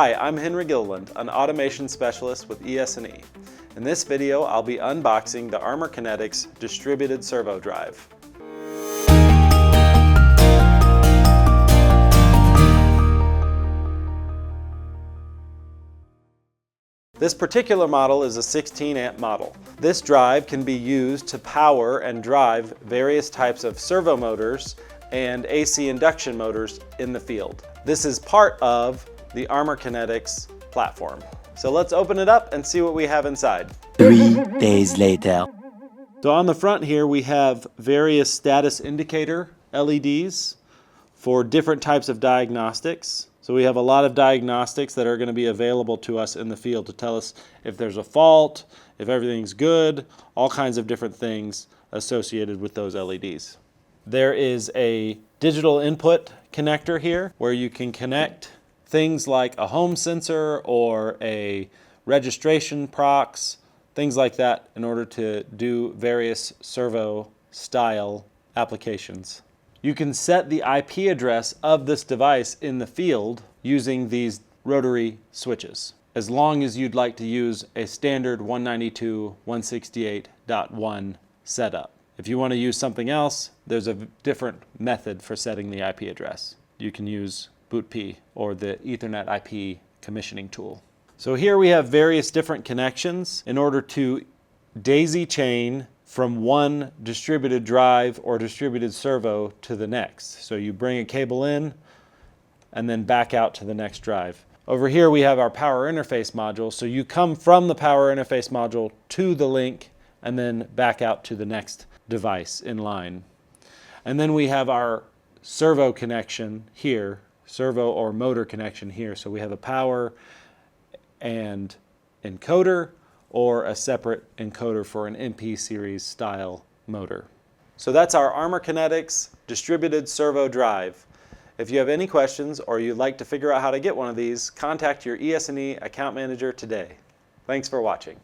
Hi, I'm Henry Gilliland, an automation specialist with ES&E. In this video, I'll be unboxing the Armor Kinetix distributed servo drive. This particular model is a 16 amp model. This drive can be used to power and drive various types of servo motors and AC induction motors in the field. This is part of the Armor Kinetix platform. So let's open it up and see what we have inside. 3 days later. So on the front here we have various status indicator LEDs for different types of diagnostics. So we have a lot of diagnostics that are going to be available to us in the field to tell us if there's a fault, if everything's good, all kinds of different things associated with those LEDs. There is a digital input connector here where you can connect things like a home sensor or a registration prox, things like that, in order to do various servo style applications. You can set the IP address of this device in the field using these rotary switches, as long as you'd like to use a standard 192.168.1 setup. If you want to use something else, there's a different method for setting the IP address. You can use bootp or the Ethernet IP commissioning tool. So here we have various different connections in order to daisy chain from one distributed drive or distributed servo to the next. So you bring a cable in and then back out to the next drive. Over here we have our power interface module. So you come from the power interface module to the link and then back out to the next device in line. And then we have our servo connection here, servo or motor connection here. So we have a power and encoder, or a separate encoder for an MP series style motor. So that's our Armor Kinetix distributed servo drive. If you have any questions or you'd like to figure out how to get one of these, contact your ES&E account manager today. Thanks for watching.